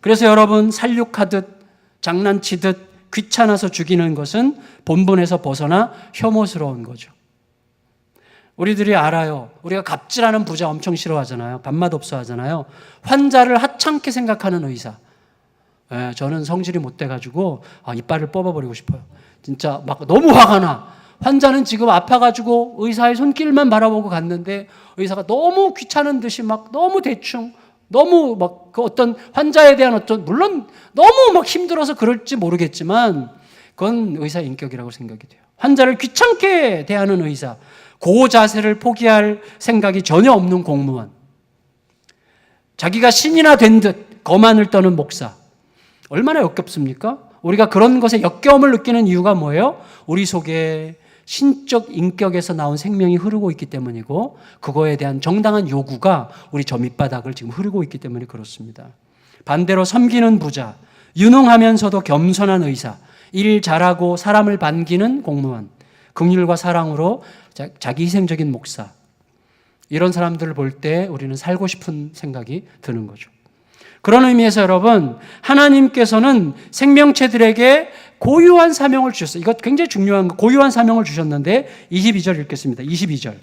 그래서 여러분, 살육하듯 장난치듯 귀찮아서 죽이는 것은 본분에서 벗어나 혐오스러운 거죠. 우리들이 알아요. 우리가 갑질하는 부자 엄청 싫어하잖아요. 밥맛 없어 하잖아요. 환자를 하찮게 생각하는 의사. 저는 성질이 못 돼가지고 이빨을 뽑아버리고 싶어요. 진짜 막 너무 화가 나. 환자는 지금 아파가지고 의사의 손길만 바라보고 갔는데 의사가 너무 귀찮은 듯이 막 너무 대충, 너무 막 그 어떤 환자에 대한 물론 너무 막 힘들어서 그럴지 모르겠지만 그건 의사의 인격이라고 생각이 돼요. 환자를 귀찮게 대하는 의사, 그 자세를 포기할 생각이 전혀 없는 공무원, 자기가 신이나 된 듯 거만을 떠는 목사, 얼마나 역겹습니까? 우리가 그런 것에 역겨움을 느끼는 이유가 뭐예요? 우리 속에 신적 인격에서 나온 생명이 흐르고 있기 때문이고, 그거에 대한 정당한 요구가 우리 저 밑바닥을 지금 흐르고 있기 때문에 그렇습니다. 반대로 섬기는 부자, 유능하면서도 겸손한 의사, 일 잘하고 사람을 반기는 공무원, 긍휼과 사랑으로 자기 희생적인 목사, 이런 사람들을 볼 때 우리는 살고 싶은 생각이 드는 거죠. 그런 의미에서 여러분, 하나님께서는 생명체들에게 고유한 사명을 주셨어요. 이것 굉장히 중요한 거, 고유한 사명을 주셨는데 22절 읽겠습니다. 22절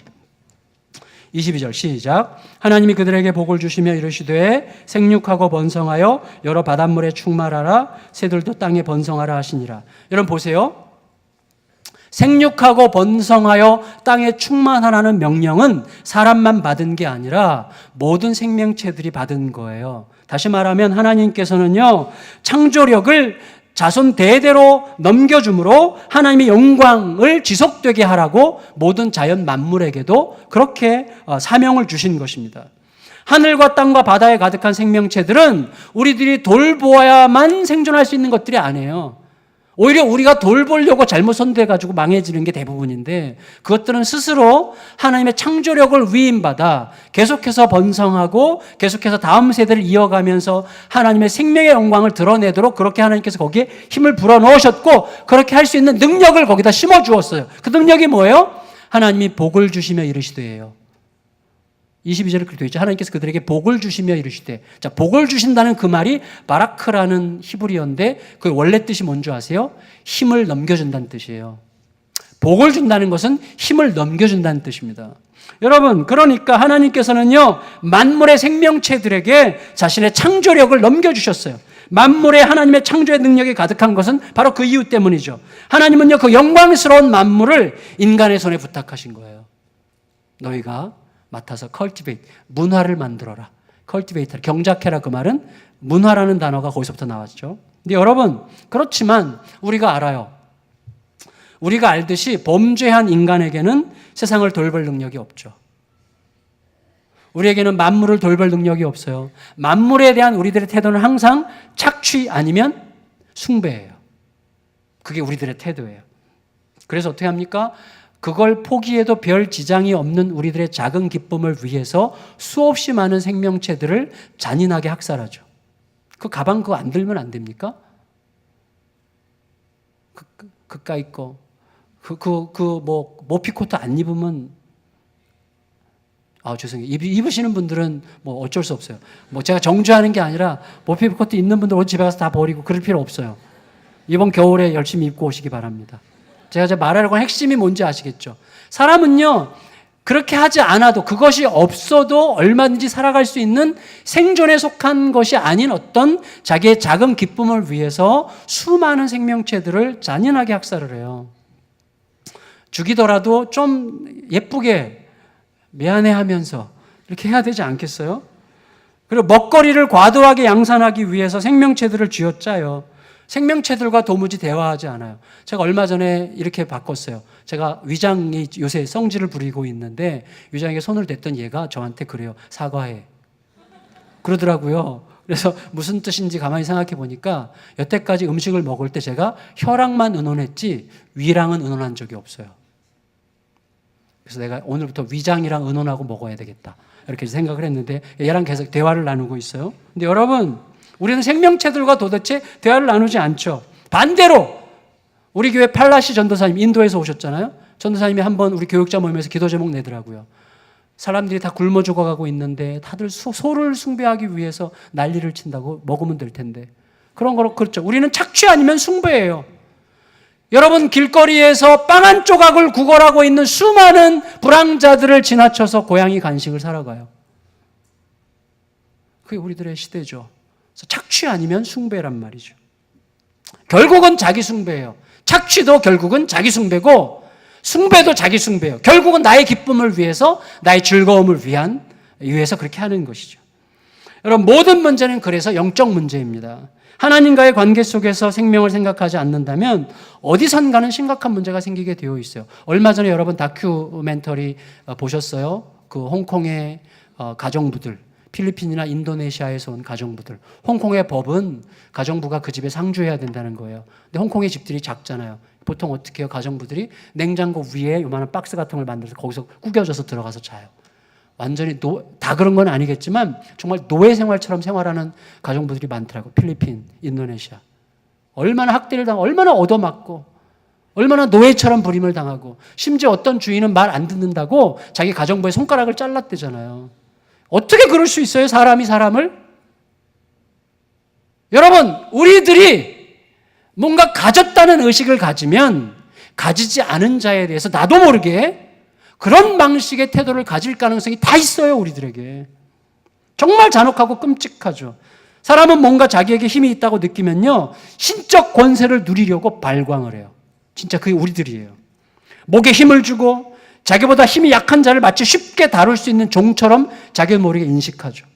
시작. 하나님이 그들에게 복을 주시며 이르시되 생육하고 번성하여 여러 바닷물에 충만하라, 새들도 땅에 번성하라 하시니라. 여러분 보세요. 생육하고 번성하여 땅에 충만하라는 명령은 사람만 받은 게 아니라 모든 생명체들이 받은 거예요. 다시 말하면 하나님께서는요, 창조력을 자손 대대로 넘겨줌으로 하나님의 영광을 지속되게 하라고 모든 자연 만물에게도 그렇게 사명을 주신 것입니다. 하늘과 땅과 바다에 가득한 생명체들은 우리들이 돌보아야만 생존할 수 있는 것들이 아니에요. 오히려 우리가 돌보려고 잘못 선택해가지고 망해지는 게 대부분인데, 그것들은 스스로 하나님의 창조력을 위임받아 계속해서 번성하고 계속해서 다음 세대를 이어가면서 하나님의 생명의 영광을 드러내도록 그렇게 하나님께서 거기에 힘을 불어넣으셨고, 그렇게 할 수 있는 능력을 거기다 심어주었어요. 그 능력이 뭐예요? 하나님이 복을 주시며 이르시되예요. 22절에 그렇게 되어 있죠. 하나님께서 그들에게 복을 주시며 이르시되. 자, 복을 주신다는 그 말이 바라크라는 히브리어인데 그 원래 뜻이 뭔지 아세요? 힘을 넘겨준다는 뜻이에요. 복을 준다는 것은 힘을 넘겨준다는 뜻입니다. 여러분, 그러니까 하나님께서는요, 만물의 생명체들에게 자신의 창조력을 넘겨주셨어요. 만물의 하나님의 창조의 능력이 가득한 것은 바로 그 이유 때문이죠. 하나님은요, 그 영광스러운 만물을 인간의 손에 부탁하신 거예요. 너희가 맡아서 cultivate, 문화를 만들어라. cultivate, 경작해라. 그 말은 문화라는 단어가 거기서부터 나왔죠. 근데 여러분, 그렇지만 우리가 알아요. 우리가 알듯이 범죄한 인간에게는 세상을 돌볼 능력이 없죠. 우리에게는 만물을 돌볼 능력이 없어요. 만물에 대한 우리들의 태도는 항상 착취 아니면 숭배예요. 그게 우리들의 태도예요. 그래서 어떻게 합니까? 그걸 포기해도 별 지장이 없는 우리들의 작은 기쁨을 위해서 수없이 많은 생명체들을 잔인하게 학살하죠. 그 가방 그거 안 들면 안 됩니까? 그까이 거. 모피코트 안 입으면, 죄송해요. 입으시는 분들은 뭐 어쩔 수 없어요. 뭐 제가 정죄하는 게 아니라 모피코트 입는 분들 오늘 집에 가서 다 버리고 그럴 필요 없어요. 이번 겨울에 열심히 입고 오시기 바랍니다. 제가 말하려고 하는 핵심이 뭔지 아시겠죠? 사람은요, 그렇게 하지 않아도 그것이 없어도 얼마든지 살아갈 수 있는 생존에 속한 것이 아닌 어떤 자기의 작은 기쁨을 위해서 수많은 생명체들을 잔인하게 학살을 해요. 죽이더라도 좀 예쁘게 미안해하면서 이렇게 해야 되지 않겠어요? 그리고 먹거리를 과도하게 양산하기 위해서 생명체들을 쥐어짜요. 생명체들과 도무지 대화하지 않아요. 제가 얼마 전에 이렇게 바꿨어요. 제가 위장이 요새 성질을 부리고 있는데 위장에 손을 댔던 얘가 저한테 그래요. 사과해. 그러더라고요. 그래서 무슨 뜻인지 가만히 생각해 보니까 여태까지 음식을 먹을 때 제가 혈압만 의논했지 위랑은 의논한 적이 없어요. 그래서 내가 오늘부터 위장이랑 의논하고 먹어야 되겠다. 이렇게 생각을 했는데 얘랑 계속 대화를 나누고 있어요. 근데 여러분, 우리는 생명체들과 도대체 대화를 나누지 않죠. 반대로 우리 교회 팔라시 전도사님 인도에서 오셨잖아요. 전도사님이 한번 우리 교육자 모임에서 기도 제목 내더라고요. 사람들이 다 굶어 죽어가고 있는데 다들 소를 숭배하기 위해서 난리를 친다고. 먹으면 될 텐데. 그런 거로 그렇죠. 우리는 착취 아니면 숭배예요. 여러분, 길거리에서 빵 한 조각을 구걸하고 있는 수많은 불황자들을 지나쳐서 고양이 간식을 사러 가요. 그게 우리들의 시대죠. 그래서 착취 아니면 숭배란 말이죠. 결국은 자기 숭배예요. 착취도 결국은 자기 숭배고 숭배도 자기 숭배예요. 결국은 나의 기쁨을 위해서, 나의 즐거움을 위해서 그렇게 하는 것이죠. 여러분, 모든 문제는 그래서 영적 문제입니다. 하나님과의 관계 속에서 생명을 생각하지 않는다면 어디선가는 심각한 문제가 생기게 되어 있어요. 얼마 전에 여러분 다큐멘터리 보셨어요? 그 홍콩의 가정부들, 필리핀이나 인도네시아에서 온 가정부들. 홍콩의 법은 가정부가 그 집에 상주해야 된다는 거예요. 근데 홍콩의 집들이 작잖아요. 보통 어떻게 해요? 가정부들이 냉장고 위에 요만한 박스 같은 걸 만들어서 거기서 구겨져서 들어가서 자요. 완전히 다 그런 건 아니겠지만 정말 노예 생활처럼 생활하는 가정부들이 많더라고요. 필리핀, 인도네시아. 얼마나 학대를 당하고 얼마나 얻어맞고 얼마나 노예처럼 부림을 당하고 심지어 어떤 주인은 말 안 듣는다고 자기 가정부의 손가락을 잘랐대잖아요. 어떻게 그럴 수 있어요? 사람이 사람을? 여러분, 우리들이 뭔가 가졌다는 의식을 가지면 가지지 않은 자에 대해서 나도 모르게 그런 방식의 태도를 가질 가능성이 다 있어요, 우리들에게. 정말 잔혹하고 끔찍하죠. 사람은 뭔가 자기에게 힘이 있다고 느끼면요, 신적 권세를 누리려고 발광을 해요. 진짜 그게 우리들이에요. 목에 힘을 주고 자기보다 힘이 약한 자를 마치 쉽게 다룰 수 있는 종처럼 자기 모르게 인식하죠.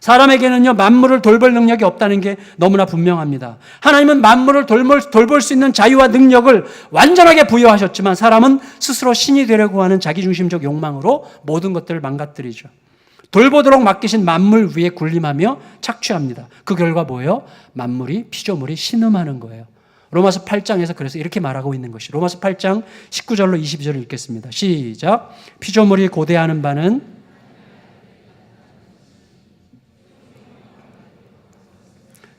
사람에게는요, 만물을 돌볼 능력이 없다는 게 너무나 분명합니다. 하나님은 만물을 돌볼 수 있는 자유와 능력을 완전하게 부여하셨지만 사람은 스스로 신이 되려고 하는 자기중심적 욕망으로 모든 것들을 망가뜨리죠. 돌보도록 맡기신 만물 위에 군림하며 착취합니다. 그 결과 뭐예요? 만물이, 피조물이 신음하는 거예요. 로마서 8장에서 그래서 이렇게 말하고 있는 것이, 로마서 8장 19절로 22절을 읽겠습니다. 시작. 피조물이 고대하는 바는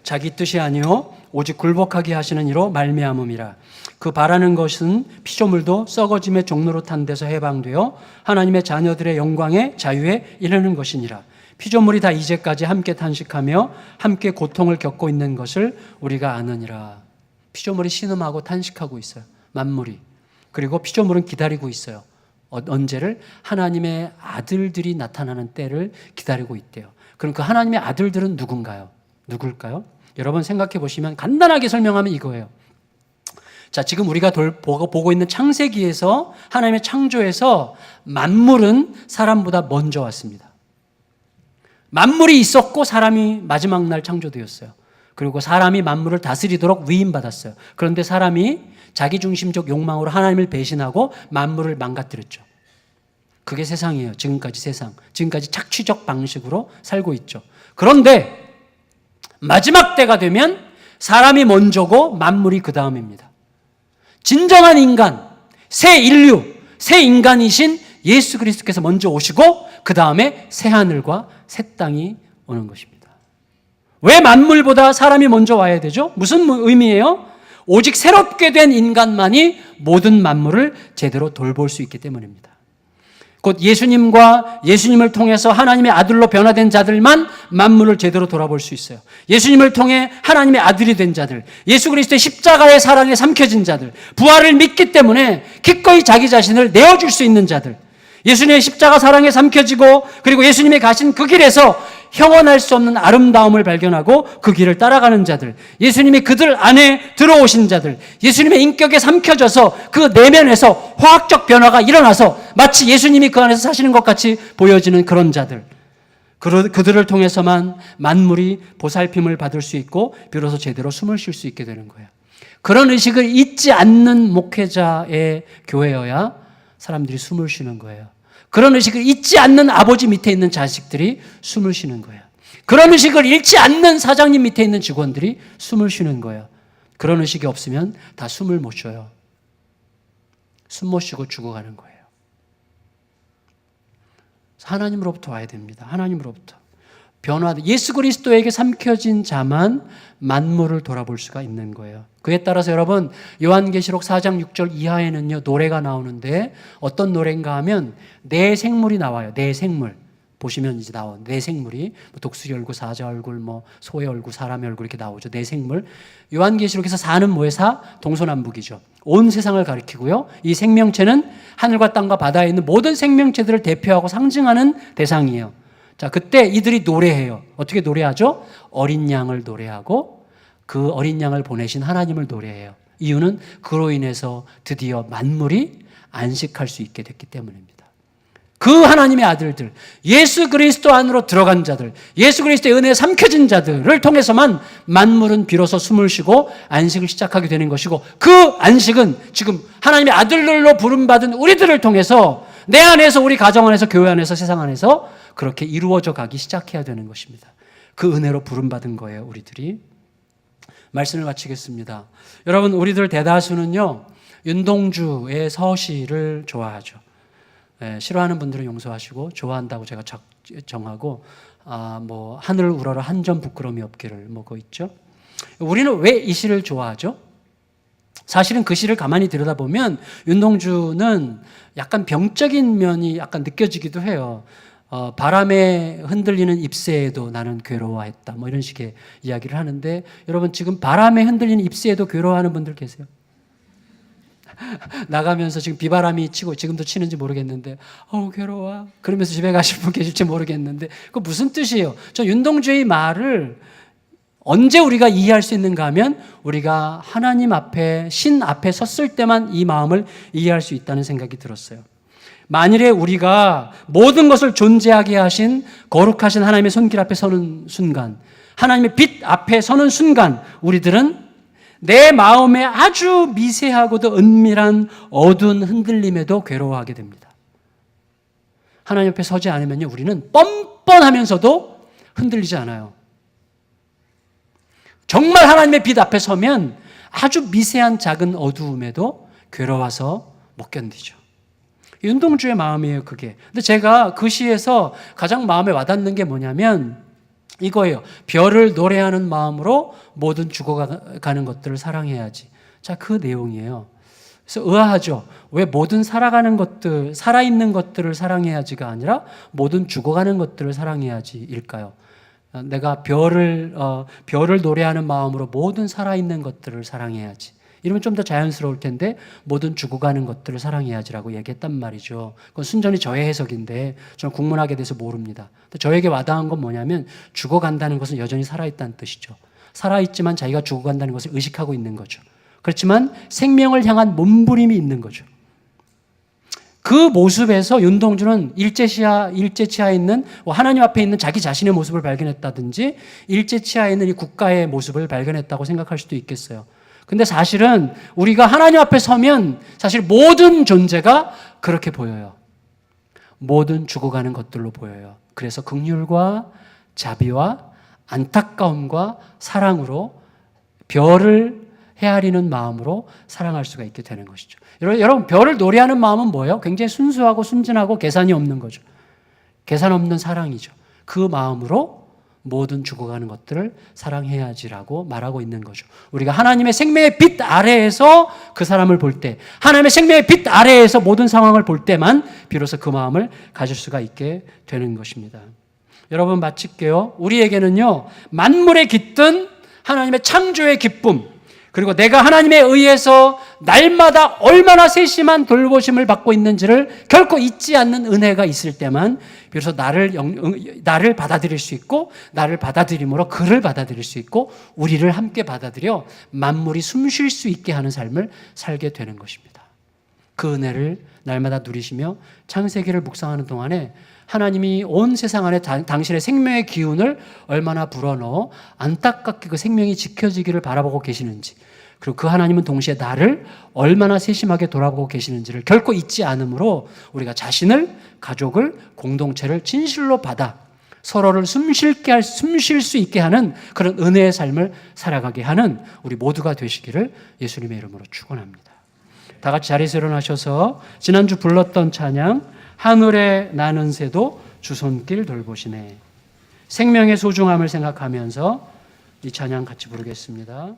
자기 뜻이 아니요 오직 굴복하게 하시는 이로 말미암음이라. 그 바라는 것은 피조물도 썩어짐의 종로로 탄 데서 해방되어 하나님의 자녀들의 영광의 자유에 이르는 것이니라. 피조물이 다 이제까지 함께 탄식하며 함께 고통을 겪고 있는 것을 우리가 아느니라. 피조물이 신음하고 탄식하고 있어요. 만물이. 그리고 피조물은 기다리고 있어요. 언제를? 하나님의 아들들이 나타나는 때를 기다리고 있대요. 그럼 그 하나님의 아들들은 누군가요? 누굴까요? 여러분 생각해 보시면 간단하게 설명하면 이거예요. 자, 지금 우리가 보고 있는 창세기에서 하나님의 창조에서 만물은 사람보다 먼저 왔습니다. 만물이 있었고 사람이 마지막 날 창조되었어요. 그리고 사람이 만물을 다스리도록 위임받았어요. 그런데 사람이 자기중심적 욕망으로 하나님을 배신하고 만물을 망가뜨렸죠. 그게 세상이에요. 지금까지 세상. 지금까지 착취적 방식으로 살고 있죠. 그런데 마지막 때가 되면 사람이 먼저고 만물이 그 다음입니다. 진정한 인간, 새 인류, 새 인간이신 예수 그리스도께서 먼저 오시고 그 다음에 새 하늘과 새 땅이 오는 것입니다. 왜 만물보다 사람이 먼저 와야 되죠? 무슨 의미예요? 오직 새롭게 된 인간만이 모든 만물을 제대로 돌볼 수 있기 때문입니다. 곧 예수님과 예수님을 통해서 하나님의 아들로 변화된 자들만 만물을 제대로 돌아볼 수 있어요. 예수님을 통해 하나님의 아들이 된 자들, 예수 그리스도의 십자가의 사랑에 삼켜진 자들, 부활을 믿기 때문에 기꺼이 자기 자신을 내어줄 수 있는 자들, 예수님의 십자가 사랑에 삼켜지고 그리고 예수님이 가신 그 길에서 형언할 수 없는 아름다움을 발견하고 그 길을 따라가는 자들, 예수님이 그들 안에 들어오신 자들, 예수님의 인격에 삼켜져서 그 내면에서 화학적 변화가 일어나서 마치 예수님이 그 안에서 사시는 것 같이 보여지는 그런 자들, 그들을 통해서만 만물이 보살핌을 받을 수 있고 비로소 제대로 숨을 쉴 수 있게 되는 거예요. 그런 의식을 잊지 않는 목회자의 교회여야 사람들이 숨을 쉬는 거예요. 그런 의식을 잊지 않는 아버지 밑에 있는 자식들이 숨을 쉬는 거예요. 그런 의식을 잃지 않는 사장님 밑에 있는 직원들이 숨을 쉬는 거예요. 그런 의식이 없으면 다 숨을 못 쉬어요. 숨 못 쉬고 죽어가는 거예요. 하나님으로부터 와야 됩니다. 하나님으로부터. 예수 그리스도에게 삼켜진 자만 만물을 돌아볼 수가 있는 거예요. 그에 따라서 여러분 요한계시록 4장 6절 이하에는요 노래가 나오는데 어떤 노래인가 하면 내 생물이 나와요. 내 생물. 보시면 이제 나와요. 내 생물이 독수리 얼굴, 사자 얼굴, 소의 얼굴, 사람의 얼굴 이렇게 나오죠. 내 생물. 요한계시록에서 사는 뭐의 사? 동서남북이죠. 온 세상을 가리키고요. 이 생명체는 하늘과 땅과 바다에 있는 모든 생명체들을 대표하고 상징하는 대상이에요. 자, 그때 이들이 노래해요. 어떻게 노래하죠? 어린 양을 노래하고 그 어린 양을 보내신 하나님을 노래해요. 이유는 그로 인해서 드디어 만물이 안식할 수 있게 됐기 때문입니다. 그 하나님의 아들들, 예수 그리스도 안으로 들어간 자들, 예수 그리스도의 은혜에 삼켜진 자들을 통해서만 만물은 비로소 숨을 쉬고 안식을 시작하게 되는 것이고 그 안식은 지금 하나님의 아들들로 부름받은 우리들을 통해서 내 안에서 우리 가정 안에서 교회 안에서 세상 안에서 그렇게 이루어져 가기 시작해야 되는 것입니다. 그 은혜로 부름받은 거예요, 우리들이. 말씀을 마치겠습니다. 여러분, 우리들 대다수는요, 윤동주의 서시를 좋아하죠. 싫어하는 분들은 용서하시고, 좋아한다고 제가 정하고, 하늘 우러러 한 점 부끄러움이 없기를, 그거 있죠. 우리는 왜 이 시를 좋아하죠? 사실은 그 시를 가만히 들여다보면, 윤동주는 약간 병적인 면이 약간 느껴지기도 해요. 바람에 흔들리는 잎새에도 나는 괴로워했다. 이런 식의 이야기를 하는데 여러분 지금 바람에 흔들리는 잎새에도 괴로워하는 분들 계세요? 나가면서 지금 비바람이 치고 지금도 치는지 모르겠는데 괴로워. 그러면서 집에 가실 분 계실지 모르겠는데 그거 무슨 뜻이에요? 저 윤동주의 말을 언제 우리가 이해할 수 있는가 하면 우리가 하나님 앞에 신 앞에 섰을 때만 이 마음을 이해할 수 있다는 생각이 들었어요. 만일에 우리가 모든 것을 존재하게 하신 거룩하신 하나님의 손길 앞에 서는 순간, 하나님의 빛 앞에 서는 순간 우리들은 내 마음에 아주 미세하고도 은밀한 어두운 흔들림에도 괴로워하게 됩니다. 하나님 앞에 서지 않으면요 우리는 뻔뻔하면서도 흔들리지 않아요. 정말 하나님의 빛 앞에 서면 아주 미세한 작은 어두움에도 괴로워서 못 견디죠. 윤동주의 마음이에요, 그게. 근데 제가 그 시에서 가장 마음에 와닿는 게 뭐냐면 이거예요. 별을 노래하는 마음으로 모든 죽어가는 것들을 사랑해야지. 자, 그 내용이에요. 그래서 의아하죠. 왜 모든 살아가는 것들, 살아있는 것들을 사랑해야지가 아니라 모든 죽어가는 것들을 사랑해야지일까요? 내가 별을 노래하는 마음으로 모든 살아있는 것들을 사랑해야지. 이러면 좀 더 자연스러울 텐데 모든 죽어가는 것들을 사랑해야지라고 얘기했단 말이죠. 그건 순전히 저의 해석인데 저는 국문학에 대해서 모릅니다. 저에게 와닿은 건 뭐냐면 죽어간다는 것은 여전히 살아있다는 뜻이죠. 살아있지만 자기가 죽어간다는 것을 의식하고 있는 거죠. 그렇지만 생명을 향한 몸부림이 있는 거죠. 그 모습에서 윤동주는 일제치하에 있는 하나님 앞에 있는 자기 자신의 모습을 발견했다든지 일제치하에 있는 이 국가의 모습을 발견했다고 생각할 수도 있겠어요. 근데 사실은 우리가 하나님 앞에 서면 사실 모든 존재가 그렇게 보여요. 모든 죽어가는 것들로 보여요. 그래서 긍휼과 자비와 안타까움과 사랑으로 별을 헤아리는 마음으로 사랑할 수가 있게 되는 것이죠. 여러분, 별을 노래하는 마음은 뭐예요? 굉장히 순수하고 순진하고 계산이 없는 거죠. 계산 없는 사랑이죠. 그 마음으로 모든 죽어가는 것들을 사랑해야지라고 말하고 있는 거죠. 우리가 하나님의 생명의 빛 아래에서 그 사람을 볼 때, 하나님의 생명의 빛 아래에서 모든 상황을 볼 때만 비로소 그 마음을 가질 수가 있게 되는 것입니다. 여러분, 마칠게요. 우리에게는요, 만물에 깃든 하나님의 창조의 기쁨, 그리고 내가 하나님에 의해서 날마다 얼마나 세심한 돌보심을 받고 있는지를 결코 잊지 않는 은혜가 있을 때만 비로소 나를 받아들일 수 있고, 나를 받아들임으로 그를 받아들일 수 있고, 우리를 함께 받아들여 만물이 숨 쉴 수 있게 하는 삶을 살게 되는 것입니다. 그 은혜를 날마다 누리시며 창세기를 묵상하는 동안에 하나님이 온 세상 안에 당신의 생명의 기운을 얼마나 불어넣어 안타깝게 그 생명이 지켜지기를 바라보고 계시는지, 그리고 그 하나님은 동시에 나를 얼마나 세심하게 돌아보고 계시는지를 결코 잊지 않으므로 우리가 자신을, 가족을, 공동체를 진실로 받아 서로를 숨 쉴 수 있게 하는 그런 은혜의 삶을 살아가게 하는 우리 모두가 되시기를 예수님의 이름으로 축원합니다. 다 같이 자리에서 일어나셔서 지난주 불렀던 찬양 하늘에 나는 새도 주 손길 돌보시네, 생명의 소중함을 생각하면서 이 찬양 같이 부르겠습니다.